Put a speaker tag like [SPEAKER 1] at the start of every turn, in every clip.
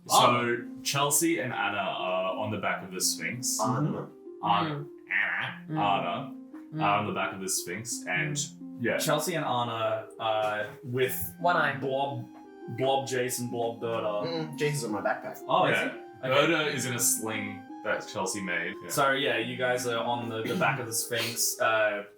[SPEAKER 1] So Chelsea and Anna are on the back of the Sphinx. Anna are on the back of the Sphinx, and
[SPEAKER 2] Chelsea and Anna with
[SPEAKER 3] One eye.
[SPEAKER 2] Blob Jason, Blob Berta.
[SPEAKER 4] Jason's on my backpack.
[SPEAKER 2] Oh, is
[SPEAKER 1] yeah.
[SPEAKER 2] it? Okay.
[SPEAKER 1] Berta is in a sling that Chelsea made. Yeah.
[SPEAKER 2] So you guys are on the back of the Sphinx.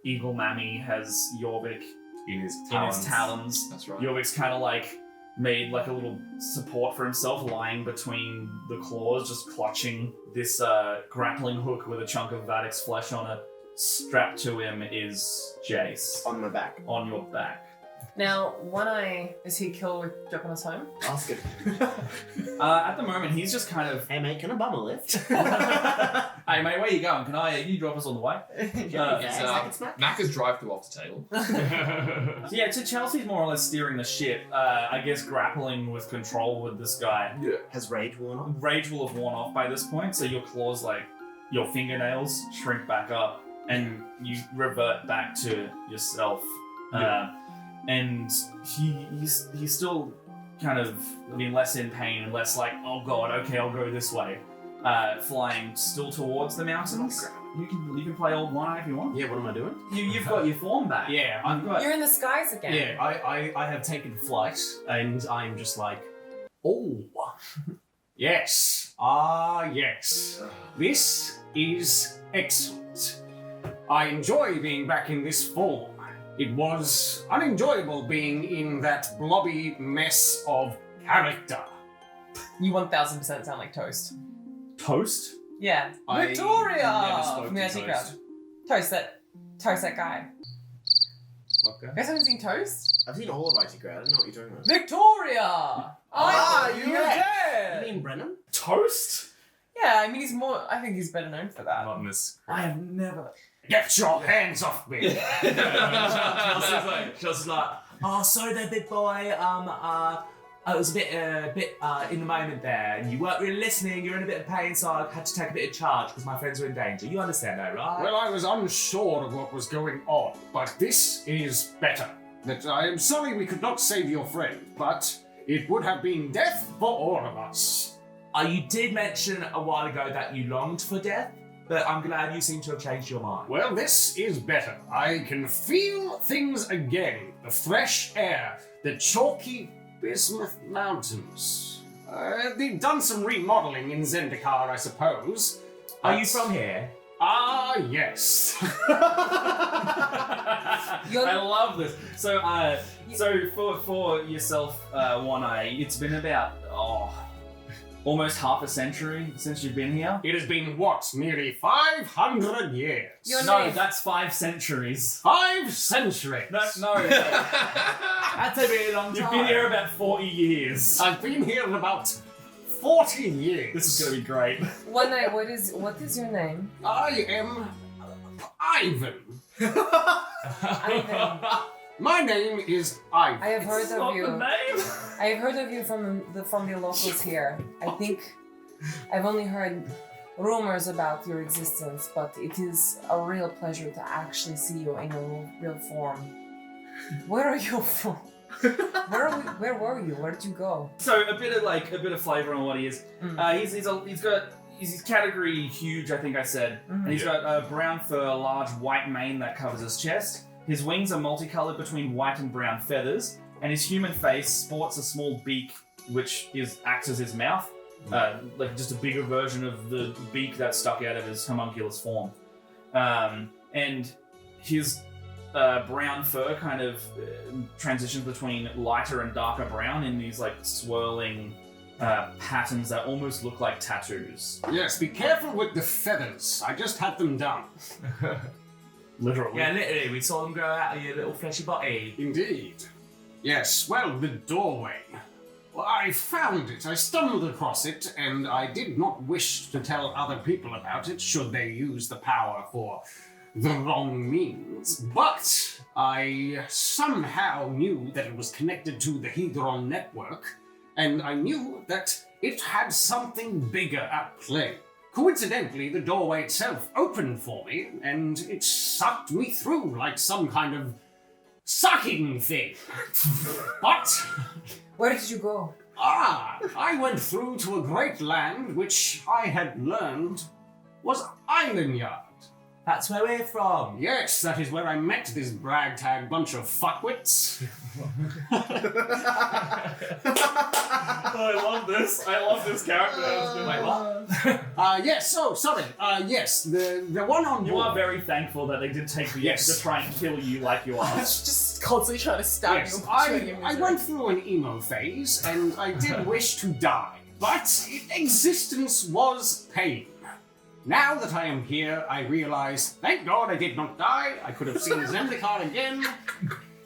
[SPEAKER 2] Evil Mammy has Jorvik
[SPEAKER 1] in his
[SPEAKER 2] talons.
[SPEAKER 1] That's right.
[SPEAKER 2] Jorvik's kind of like made like a little support for himself, lying between the claws, just clutching this grappling hook with a chunk of Vadok's flesh on it. Strapped to him is Jace.
[SPEAKER 4] On my back.
[SPEAKER 2] On your back.
[SPEAKER 3] Now, One Eye, is he killed with Drop on his home?
[SPEAKER 4] Ask it.
[SPEAKER 2] At the moment, he's just kind of...
[SPEAKER 4] Hey mate, can I bum a lift?
[SPEAKER 2] Hey mate, where you going? Can you drop us on the way?
[SPEAKER 5] Macca's drive-through off the table.
[SPEAKER 2] So Chelsea's more or less steering the ship. I guess grappling with control with this guy.
[SPEAKER 1] Yeah.
[SPEAKER 4] Has rage worn off?
[SPEAKER 2] Rage will have worn off by this point, so your claws, like your fingernails, shrink back up, and you revert back to yourself. And he's still kind of less in pain and less like, oh god, okay, I'll go this way. Flying still towards the mountains. You can play old One Eye if you want.
[SPEAKER 4] Yeah, what am I doing?
[SPEAKER 2] You've got your form back.
[SPEAKER 6] Yeah, I've got.
[SPEAKER 3] You're in the skies again.
[SPEAKER 6] Yeah, I have taken flight, and I'm just like, oh, yes, yes, this is excellent. I enjoy being back in this form. It was unenjoyable being in that blobby mess of character.
[SPEAKER 3] You 1000% sound like Toast.
[SPEAKER 2] Toast?
[SPEAKER 3] Yeah.
[SPEAKER 6] I
[SPEAKER 3] Victoria!
[SPEAKER 6] never spoke
[SPEAKER 3] From the
[SPEAKER 6] to
[SPEAKER 3] IT
[SPEAKER 6] Toast.
[SPEAKER 3] crowd. Toast that guy.
[SPEAKER 6] What guy?
[SPEAKER 3] You guys haven't seen Toast?
[SPEAKER 4] I've seen all of IT Crowd. I don't know what you're talking about.
[SPEAKER 3] Victoria!
[SPEAKER 4] you're
[SPEAKER 3] dead!
[SPEAKER 4] You mean Brennan?
[SPEAKER 2] Toast?
[SPEAKER 3] Yeah, I mean, I think he's better known for that.
[SPEAKER 1] Not in this.
[SPEAKER 2] I have never...
[SPEAKER 6] Get your hands off me!
[SPEAKER 7] Chelsea's like, oh, sorry there, big boy. I was a bit in the moment there, and you weren't really listening. You're in a bit of pain, so I had to take a bit of charge because my friends were in danger. You understand that, right?
[SPEAKER 6] Well, I was unsure of what was going on, but this is better. That I am sorry we could not save your friend, but it would have been death for all of us.
[SPEAKER 7] You did mention a while ago that you longed for death, but I'm glad you seem to have changed your mind.
[SPEAKER 6] Well, this is better. I can feel things again. The fresh air, the chalky bismuth mountains. They've done some remodeling in Zendikar, I suppose.
[SPEAKER 7] Are you from here?
[SPEAKER 6] Ah, yes.
[SPEAKER 2] I love this. So for yourself, One Eye, it's been about almost half a century since you've been here.
[SPEAKER 6] It has been, nearly 500 years?
[SPEAKER 2] No, that's 5 centuries.
[SPEAKER 6] 5 centuries?
[SPEAKER 2] No.
[SPEAKER 7] That's a really long time.
[SPEAKER 2] You've been here about 40 years.
[SPEAKER 6] I've been here about 40 years.
[SPEAKER 2] This is going to be great.
[SPEAKER 3] One Eye, what is your name?
[SPEAKER 6] I am Ivan.
[SPEAKER 3] Ivan.
[SPEAKER 6] My name is Ivan.
[SPEAKER 3] I have heard
[SPEAKER 2] It's
[SPEAKER 3] of
[SPEAKER 2] not
[SPEAKER 3] you.
[SPEAKER 2] the name.
[SPEAKER 3] I have heard of you from the locals here. I think I've only heard rumors about your existence, but it is a real pleasure to actually see you in your real form. Where are you from? Where were you? Where did you go?
[SPEAKER 2] So a bit of flavor on what he is. He's category huge, I think I said, and he's got a brown fur, large white mane that covers his chest. His wings are multicolored between white and brown feathers, and his human face sports a small beak, which acts as his mouth, like just a bigger version of the beak that stuck out of his homunculus form. And his brown fur kind of transitions between lighter and darker brown in these like swirling patterns that almost look like tattoos.
[SPEAKER 6] Yes, be careful with the feathers. I just had them done.
[SPEAKER 2] Literally.
[SPEAKER 7] Yeah, literally, we saw them grow out of your little fleshy body.
[SPEAKER 6] Indeed. Yes, well, the doorway. Well, I found it. I stumbled across it, and I did not wish to tell other people about it should they use the power for the wrong means. But I somehow knew that it was connected to the Hedron network, and I knew that it had something bigger at play. Coincidentally, the doorway itself opened for me, and it sucked me through like some kind of sucking thing. But
[SPEAKER 3] Where did you go?
[SPEAKER 6] I went through to a great land which I had learned was Island Yard.
[SPEAKER 7] That's where we're from.
[SPEAKER 6] Yes, that is where I met this ragtag bunch of fuckwits.
[SPEAKER 1] I love this. I love this character.
[SPEAKER 7] Wait, what?
[SPEAKER 6] Yes, oh, sorry. Yes, the one on
[SPEAKER 2] You
[SPEAKER 6] board.
[SPEAKER 2] are very thankful that they did take the
[SPEAKER 6] Yes.
[SPEAKER 2] effort to try and kill you like you are.
[SPEAKER 8] Just constantly trying to stab
[SPEAKER 6] Yes,
[SPEAKER 8] you. and put you in your
[SPEAKER 6] I
[SPEAKER 8] misery.
[SPEAKER 6] went through an emo phase, and I did wish to die, but existence was pain. Now that I am here, I realize, thank God I did not die. I could have seen Zendikar again.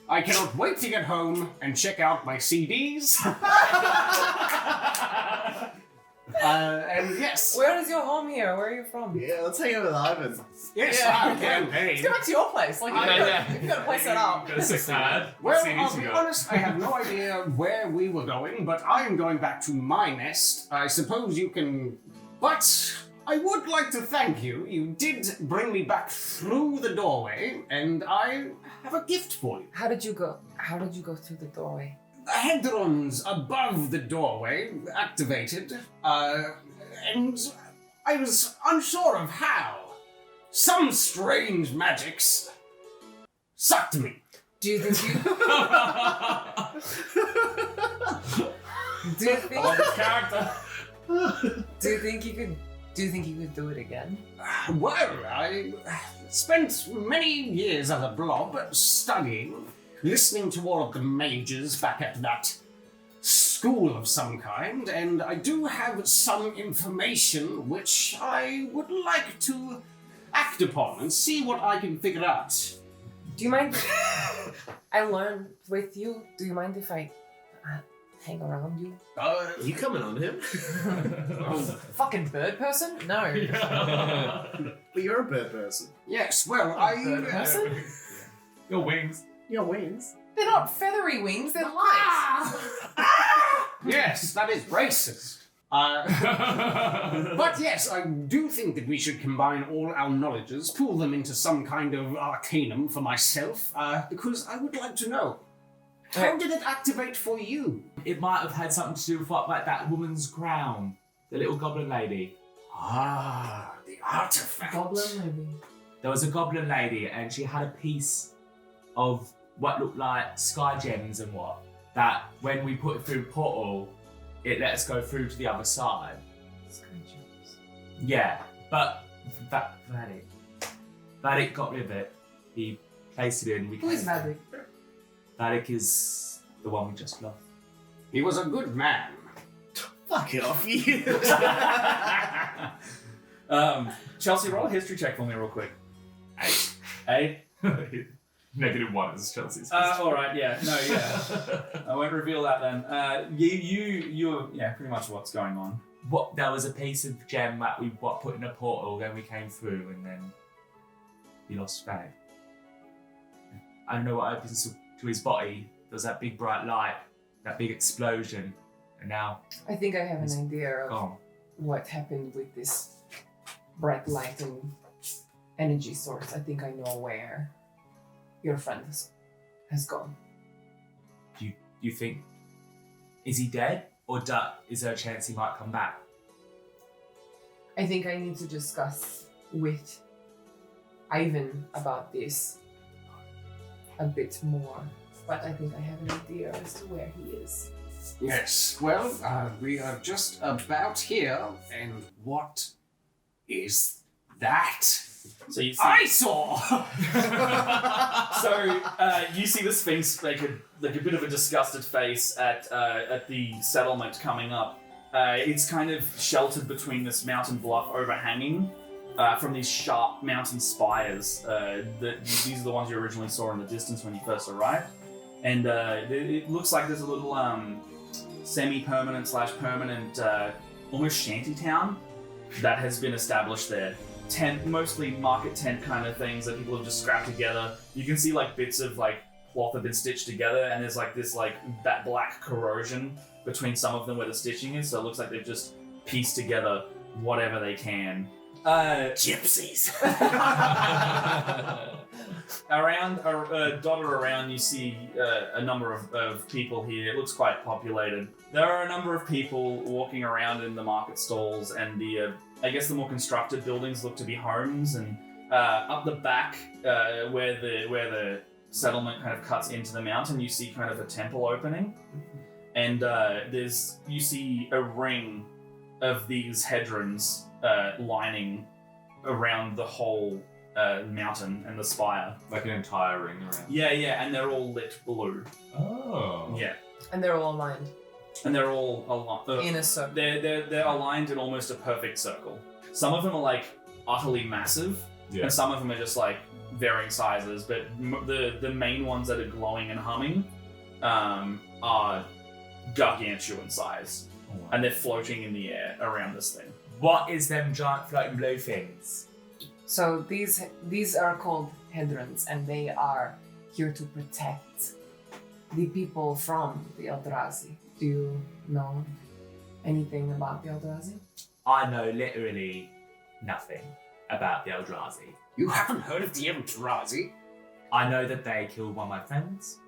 [SPEAKER 6] I cannot wait to get home and check out my CDs. And yes.
[SPEAKER 3] Where is your home here? Where are you from?
[SPEAKER 4] Yeah, let's hang out with Ivan.
[SPEAKER 6] Yes,
[SPEAKER 8] Yeah.
[SPEAKER 6] I can.
[SPEAKER 8] Let's go back to your place. Like, you've got to place that up.
[SPEAKER 1] Got a sick pad.
[SPEAKER 6] Well,
[SPEAKER 1] CDs
[SPEAKER 6] I'll
[SPEAKER 1] you
[SPEAKER 6] be
[SPEAKER 1] got?
[SPEAKER 6] honest, I have no idea where we were going, but I am going back to my nest. I suppose you can... But I would like to thank you. You did bring me back through the doorway, and I have a gift for you.
[SPEAKER 3] How did you go? How did you go through the doorway?
[SPEAKER 6] Hedrons above the doorway activated, and I was unsure of how. Some strange magics sucked me.
[SPEAKER 3] Do you think you? do you think?
[SPEAKER 2] Love this character.
[SPEAKER 3] Do you think you could? Do you think you could do it again?
[SPEAKER 6] Well, I spent many years as a blob studying, listening to all of the mages back at that school of some kind, and I do have some information which I would like to act upon and see what I can figure out.
[SPEAKER 3] Do you mind? I learn with you. Do you mind if I hang around you?
[SPEAKER 4] Are you coming on him?
[SPEAKER 8] Fucking bird person? No.
[SPEAKER 4] But you're a bird person.
[SPEAKER 6] Yes, well,
[SPEAKER 8] Bird person?
[SPEAKER 1] Your wings.
[SPEAKER 4] Your wings.
[SPEAKER 8] They're not feathery wings, they're light.
[SPEAKER 6] Yes, that is racist. But yes, I do think that we should combine all our knowledges, pool them into some kind of arcanum for myself, because I would like to know. How did it activate for you?
[SPEAKER 7] It might have had something to do with what, like that woman's crown, the little goblin lady.
[SPEAKER 6] The artifact.
[SPEAKER 3] Goblin, maybe.
[SPEAKER 7] There was a goblin lady, and she had a piece of what looked like sky gems and what. That when we put it through the portal, it let us go through to the other side. Yeah, but Vadok got rid of it. He placed it in. We
[SPEAKER 3] Who is
[SPEAKER 7] came-
[SPEAKER 3] Vadok?
[SPEAKER 7] Vadok is the one we just lost.
[SPEAKER 6] He was a good man.
[SPEAKER 4] Fuck it off you.
[SPEAKER 2] Chelsea, roll a history check for me real quick. 8.
[SPEAKER 1] -1 is Chelsea's.
[SPEAKER 2] All right, yeah, no, yeah. I won't reveal that then. You're pretty much what's going on.
[SPEAKER 7] What? There was a piece of gem that we put in a portal, then we came through, and then he lost Vadok. I don't know what happens to his body. There was that big bright light, that big explosion, and now
[SPEAKER 3] I think I have an idea of
[SPEAKER 7] gone.
[SPEAKER 3] what happened with this bright light and energy source. I think I know where your friend has gone.
[SPEAKER 7] You think, is he dead, or is there a chance he might come back?
[SPEAKER 3] I think I need to discuss with Ivan about this a bit more, but I think I have an idea as to where he is.
[SPEAKER 6] Yes, well, we are just about here, and what is that?
[SPEAKER 2] So you see,
[SPEAKER 6] I saw!
[SPEAKER 2] you see the Sphinx make a bit of a disgusted face at the settlement coming up. It's kind of sheltered between this mountain bluff overhanging from these sharp mountain spires. These are the ones you originally saw in the distance when you first arrived. And it looks like there's a little semi-permanent / permanent almost shanty town that has been established there. Tent, mostly market tent kind of things that people have just scrapped together. You can see like bits of like cloth have been stitched together, and there's like this like that black corrosion between some of them where the stitching is. So it looks like they've just pieced together whatever they can.
[SPEAKER 4] Gypsies.
[SPEAKER 2] Dotted around, you see a number of people here. It looks quite populated. There are a number of people walking around in the market stalls, and I guess the more constructed buildings look to be homes. And up the back, where the settlement kind of cuts into the mountain, you see kind of a temple opening, and you see a ring of these hedrons lining around the whole mountain and the spire.
[SPEAKER 1] Like an entire ring around.
[SPEAKER 2] Yeah, and they're all lit blue.
[SPEAKER 1] Oh.
[SPEAKER 2] Yeah,
[SPEAKER 3] And they're all aligned
[SPEAKER 2] and they're all
[SPEAKER 3] in a circle.
[SPEAKER 2] they're aligned in almost a perfect circle. Some of them are like utterly massive, and some of them are just like varying sizes. But the main ones that are glowing and humming are gargantuan size, and they're floating in the air around this thing.
[SPEAKER 7] What is them giant floating blue things?
[SPEAKER 3] So these are called hedrons, and they are here to protect the people from the Eldrazi. Do you know anything about the Eldrazi?
[SPEAKER 7] I know literally nothing about the Eldrazi.
[SPEAKER 6] You haven't heard of the Eldrazi?
[SPEAKER 7] I know that they killed one of my friends,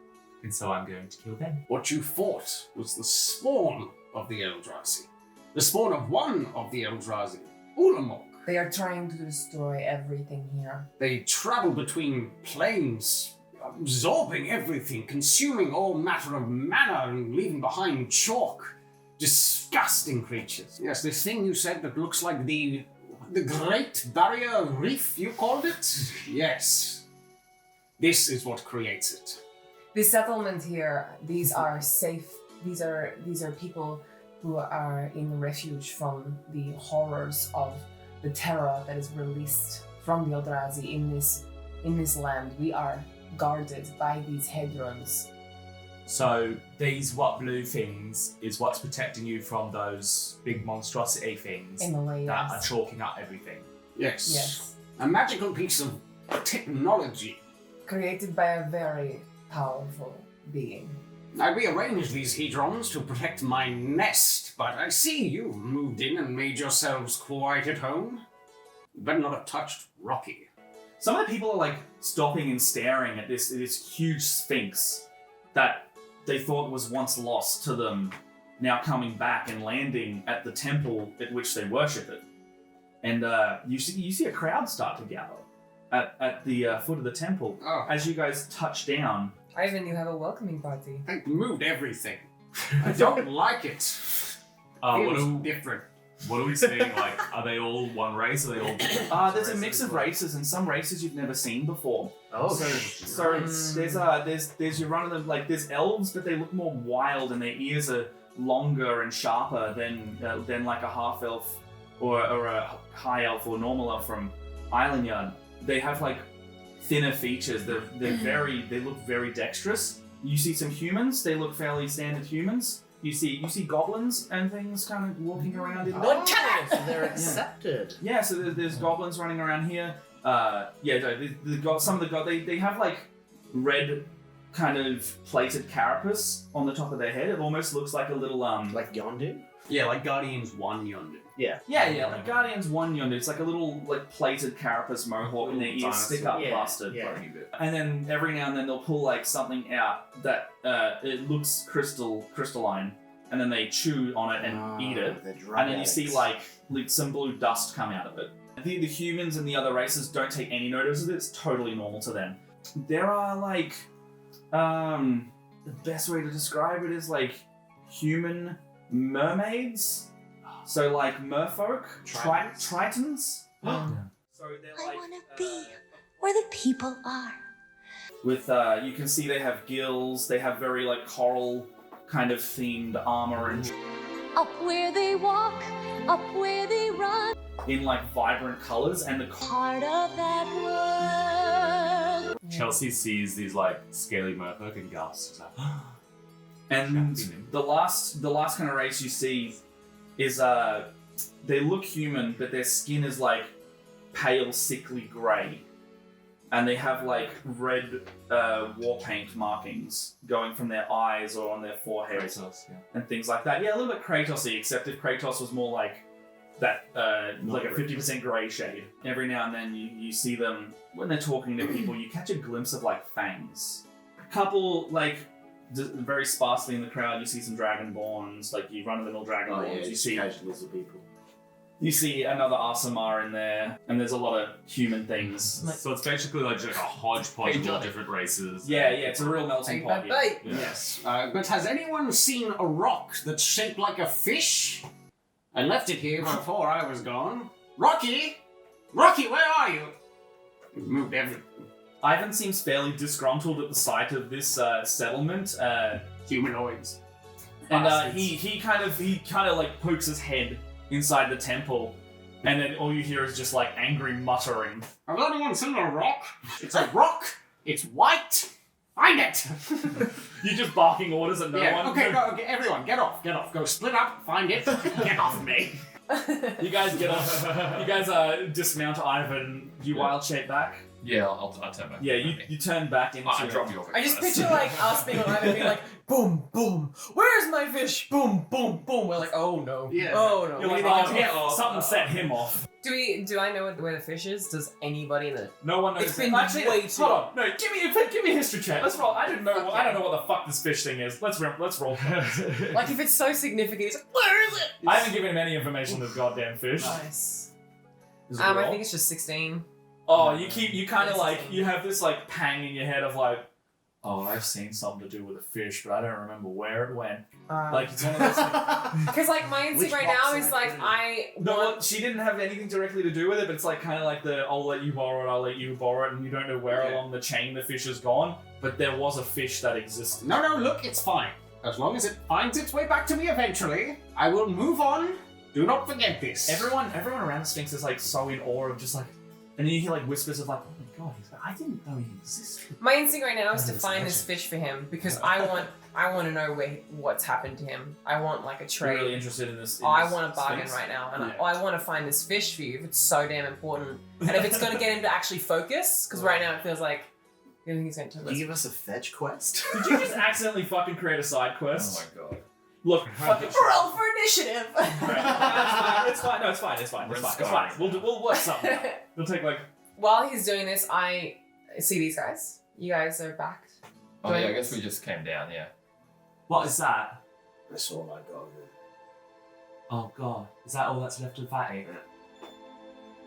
[SPEAKER 7] and so I'm going to kill them.
[SPEAKER 6] What you fought was the spawn of the Eldrazi. The spawn of one of the Eldrazi, Ulamog.
[SPEAKER 3] They are trying to destroy everything here.
[SPEAKER 6] They travel between planes, absorbing everything, consuming all matter of mana and leaving behind chalk. Disgusting creatures. Yes, this thing you said that looks like the Great Barrier Reef, you called it? Yes. This is what creates it.
[SPEAKER 3] The settlement here, these are safe. These are people who are in refuge from the horrors of the terror that is released from the Eldrazi in this land. We are guarded by these hedrons.
[SPEAKER 7] So these what blue things is what's protecting you from those big monstrosity things
[SPEAKER 3] In a way,
[SPEAKER 7] that
[SPEAKER 3] yes.
[SPEAKER 7] are chalking up everything.
[SPEAKER 6] Yes.
[SPEAKER 3] Yes.
[SPEAKER 6] A magical piece of technology.
[SPEAKER 3] Created by a very powerful being.
[SPEAKER 6] I rearranged these hedrons to protect my nest, but I see you've moved in and made yourselves quite at home. You better not have touched Rocky.
[SPEAKER 2] Some of the people are like stopping and staring at this huge sphinx that they thought was once lost to them, now coming back and landing at the temple at which they worship it. And you see a crowd start to gather at the foot of the temple.
[SPEAKER 6] Oh.
[SPEAKER 2] As you guys touch down.
[SPEAKER 3] Ivan, you have a welcoming party.
[SPEAKER 6] They moved everything. I don't like it. Feels different.
[SPEAKER 1] What are we seeing? Like, are they all one race? Are they all different?
[SPEAKER 2] There's a mix of races, and some races you've never seen before.
[SPEAKER 4] Oh,
[SPEAKER 2] So there's you run of them, like there's elves, but they look more wild, and their ears are longer and sharper than like a half elf or a high elf or normal elf from Island Yard. They have like thinner features. They look very dexterous. You see some humans. They look fairly standard humans. You see goblins and things kind of walking around in there.
[SPEAKER 4] so they're accepted.
[SPEAKER 2] Yeah, so there's goblins running around here. Some of the they have like red kind of plated carapace on the top of their head. It almost looks like a little
[SPEAKER 4] Like Yondu?
[SPEAKER 6] Yeah, like Guardians 1 yonder.
[SPEAKER 4] Yeah.
[SPEAKER 2] yeah, like Guardians 1 yonder. It's like a little like plated carapace mohawk and their ears stick up busted.
[SPEAKER 4] Yeah.
[SPEAKER 2] And then every now and then they'll pull like something out that it looks crystalline, and then they chew on it and eat it. And then you see like some blue dust come out of it. The humans and the other races don't take any notice of it. It's totally normal to them. There are like, the best way to describe it is like human mermaids. So like merfolk, tritons. So they're
[SPEAKER 9] I
[SPEAKER 2] like,
[SPEAKER 9] want to be where the people are.
[SPEAKER 2] with you can see they have gills. They have very like coral kind of themed armor and
[SPEAKER 9] Up where they walk, up where they run.
[SPEAKER 2] in like vibrant colors, and the
[SPEAKER 9] Part of that world.
[SPEAKER 1] Chelsea sees these like scaly merfolk and gasps. She's like,
[SPEAKER 2] and the last kind of race you see is they look human, but their skin is like pale, sickly grey, and they have like red war paint markings going from their eyes or on their foreheads
[SPEAKER 1] Kratos, yeah.
[SPEAKER 2] and things like that. Yeah, a little bit Kratos-y, except if Kratos was more like that like a 50% grey shade. Every now and then you see them when they're talking to people. You catch a glimpse of like fangs. A couple like very sparsely in the crowd. You see some dragonborns, like you run-of-the-mill dragonborns. You see
[SPEAKER 4] lizard people.
[SPEAKER 2] You see another Asamar in there, and there's a lot of human things.
[SPEAKER 1] So it's basically like just a hodgepodge of all different races.
[SPEAKER 2] Yeah, it's a real melting pot. here.
[SPEAKER 8] Bye.
[SPEAKER 6] Yes. But has anyone seen a rock that's shaped like a fish? I left it here before I was gone. Rocky! Rocky, where are you? You've moved everything.
[SPEAKER 2] Ivan seems fairly disgruntled at the sight of this settlement.
[SPEAKER 6] Humanoids.
[SPEAKER 2] And he kind of like pokes his head inside the temple, and then all you hear is just like angry muttering.
[SPEAKER 6] Has anyone seen a rock? It's a rock. It's white. Find it.
[SPEAKER 2] You're just barking orders at no one.
[SPEAKER 6] Okay, go, okay, everyone, get off. Go split up. Find it. Get off me.
[SPEAKER 2] You guys get off. You guys dismount Ivan. You wild shape back.
[SPEAKER 5] Yeah, I'll turn back.
[SPEAKER 2] Yeah, you turn back into.
[SPEAKER 5] I drop you off.
[SPEAKER 8] I just picture like us being alive and being like, boom, boom, where's my fish? Boom, boom, boom. We're like, oh no.
[SPEAKER 6] Yeah.
[SPEAKER 8] Oh no.
[SPEAKER 2] You're like, something set him off.
[SPEAKER 3] Do I know where the fish is? Does anybody know?
[SPEAKER 2] No one knows.
[SPEAKER 8] It's been
[SPEAKER 2] Actually,
[SPEAKER 8] way too.
[SPEAKER 2] hold on. No, give me a history check. Let's roll. I don't know what the fuck this fish thing is. Let's roll.
[SPEAKER 8] Like if it's so significant, it's like, where is it?
[SPEAKER 2] I haven't given him any information on this goddamn fish.
[SPEAKER 8] Nice.
[SPEAKER 2] Is it a
[SPEAKER 3] I
[SPEAKER 2] roll?
[SPEAKER 3] think it's just 16.
[SPEAKER 2] Oh, you kind of like, you have this like pang in your head of like, oh, I've seen something to do with a fish, but I don't remember where it went. Like, it's one of those things.
[SPEAKER 3] Because like my instinct right now is like
[SPEAKER 2] No, well, she didn't have anything directly to do with it, but it's like kind of like I'll let you borrow it, and you don't know where along the chain the fish has gone, but there was a fish that existed.
[SPEAKER 6] No, look, it's fine. As long as it finds its way back to me eventually, I will move on. Do not forget this.
[SPEAKER 2] Everyone around the Sphinx is like so in awe of just like, and then you hear like whispers of like, oh my god, I didn't know he existed.
[SPEAKER 3] my instinct right now is to find this fish for him because I want to know what's happened to him. I want like a
[SPEAKER 2] You're
[SPEAKER 3] trade.
[SPEAKER 2] really interested in this.
[SPEAKER 3] I want a bargain
[SPEAKER 2] Sphinx?
[SPEAKER 3] right now, and I want to find this fish for you if it's so damn important, and if it's going to get him to actually focus, because right now it feels like I think he's going to.
[SPEAKER 4] Can you give us a fetch quest?
[SPEAKER 2] Did you just accidentally fucking create a side
[SPEAKER 5] Oh
[SPEAKER 2] quest?
[SPEAKER 5] my god.
[SPEAKER 2] Look, fucking.
[SPEAKER 8] Roll for initiative.
[SPEAKER 2] It's fine. No, it's fine. It's fine. We'll work something out. We'll take like.
[SPEAKER 3] While he's doing this, I see these guys. You guys are back.
[SPEAKER 5] Oh yeah, I guess we just came down, yeah.
[SPEAKER 7] What is that?
[SPEAKER 4] That's all I got.
[SPEAKER 7] Oh god, is that all that's left of Fatty?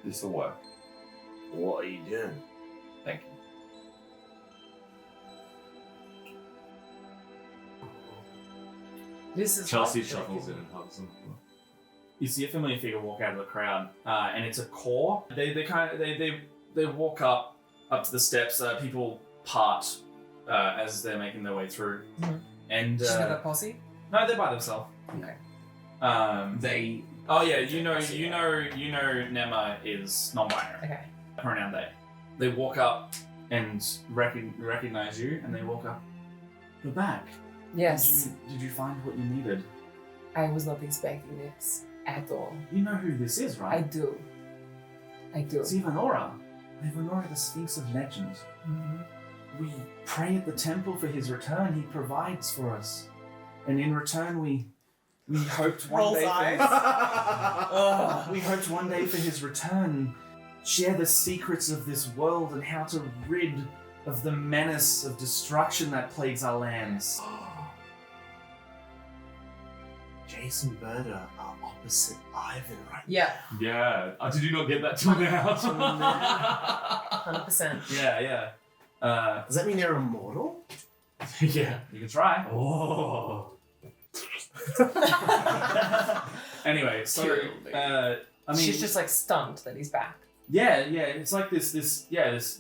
[SPEAKER 5] This'll work.
[SPEAKER 4] What are you doing?
[SPEAKER 5] Thank you.
[SPEAKER 3] This is
[SPEAKER 1] Chelsea
[SPEAKER 3] like-
[SPEAKER 1] shuffles in and hugs him.
[SPEAKER 2] You see a familiar figure walk out of the crowd, and it's a core. They walk up to the steps. People part as they're making their way through, and
[SPEAKER 3] She's with a posse.
[SPEAKER 2] no, they're by themselves.
[SPEAKER 3] Okay.
[SPEAKER 2] They. Oh yeah, you know, Nema is non-binary.
[SPEAKER 3] Okay.
[SPEAKER 2] Pronoun they. They walk up and recognize you, and they walk up. You're back.
[SPEAKER 3] Yes.
[SPEAKER 2] Did you find what you needed?
[SPEAKER 3] I was not expecting this at all.
[SPEAKER 2] You know who this is,
[SPEAKER 3] I
[SPEAKER 2] right?
[SPEAKER 3] do.
[SPEAKER 2] It's Ivanora. Ivanora, the Sphinx of Legend. We pray at the temple for his return. He provides for us, and in return, we hoped one day. We hoped one day for his return, share the secrets of this world and how to rid of the menace of destruction that plagues our lands.
[SPEAKER 4] Jason Berta are opposite Ivan right
[SPEAKER 3] Yeah.
[SPEAKER 1] Yeah. Did you not get that till now?
[SPEAKER 3] 100%.
[SPEAKER 2] Yeah.
[SPEAKER 4] now. Does that mean they're immortal?
[SPEAKER 2] Yeah, you can try.
[SPEAKER 4] Oh.
[SPEAKER 2] Anyway, so I mean,
[SPEAKER 3] She's just like stunned that he's back.
[SPEAKER 2] yeah, it's like this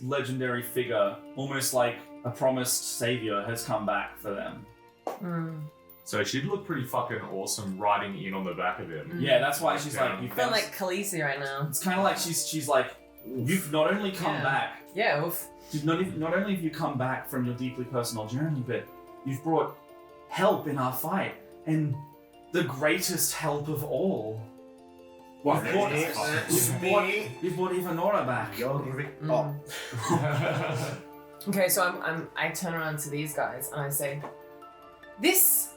[SPEAKER 2] legendary figure, almost like a promised savior, has come back for them.
[SPEAKER 1] So she'd look pretty fucking awesome riding in on the back of him.
[SPEAKER 2] Yeah, that's why she's like, you
[SPEAKER 3] I feel
[SPEAKER 2] found.
[SPEAKER 3] like Khaleesi right now.
[SPEAKER 2] It's kind of like she's like, you've not only come
[SPEAKER 3] Yeah.
[SPEAKER 2] back,
[SPEAKER 3] Yeah, oof.
[SPEAKER 2] not only have you come back from your deeply personal journey, but you've brought help in our fight, and the greatest help of all.
[SPEAKER 6] What?
[SPEAKER 2] You've brought Ivanora back.
[SPEAKER 4] Jorvik.
[SPEAKER 3] Okay, so I turn around to these guys and I say, this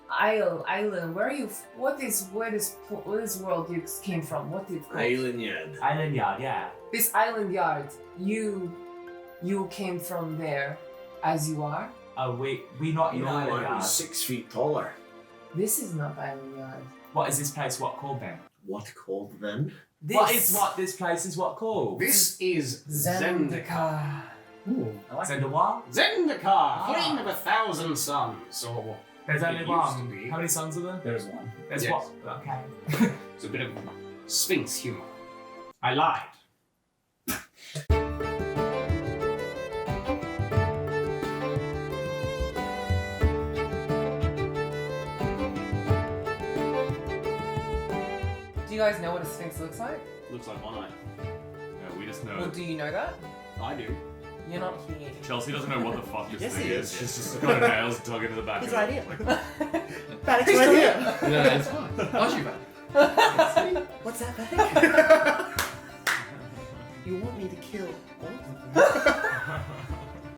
[SPEAKER 3] island. Where are you? What is this world you came from? What did
[SPEAKER 4] Island Yard.
[SPEAKER 7] Island Yard, yeah.
[SPEAKER 3] this island yard? You came from there, as you are.
[SPEAKER 7] We not in
[SPEAKER 4] No,
[SPEAKER 7] Island
[SPEAKER 4] I'm
[SPEAKER 7] Yard.
[SPEAKER 4] 6 feet taller.
[SPEAKER 3] This is not island yard.
[SPEAKER 7] What is this place what called then?
[SPEAKER 4] What called then?
[SPEAKER 7] This place is what called?
[SPEAKER 6] This is Zendikar.
[SPEAKER 2] I like
[SPEAKER 7] Send a what?
[SPEAKER 6] Zendikar, flame of 1,000 suns. Or
[SPEAKER 7] There's only
[SPEAKER 6] it
[SPEAKER 7] one.
[SPEAKER 6] used to be.
[SPEAKER 7] How many sons are there?
[SPEAKER 2] There's one.
[SPEAKER 7] There's
[SPEAKER 6] Yes.
[SPEAKER 7] what? Okay.
[SPEAKER 6] It's a bit of Sphinx humor. I lied.
[SPEAKER 8] Do you guys know what a sphinx looks like?
[SPEAKER 6] Looks like one eye.
[SPEAKER 1] Yeah, we just know.
[SPEAKER 8] Well, do you know that?
[SPEAKER 6] I do.
[SPEAKER 8] You're not here.
[SPEAKER 1] Chelsea doesn't know what the fuck this
[SPEAKER 10] Yes,
[SPEAKER 1] thing
[SPEAKER 10] he
[SPEAKER 1] is.
[SPEAKER 10] is.
[SPEAKER 1] She's just got her nails dug into the back
[SPEAKER 10] He's
[SPEAKER 1] of
[SPEAKER 10] right
[SPEAKER 1] it.
[SPEAKER 10] here. Vadok's right here.
[SPEAKER 5] No, it's fine. Aren't you back?
[SPEAKER 10] What's that, Vadok? You want me to kill all of them?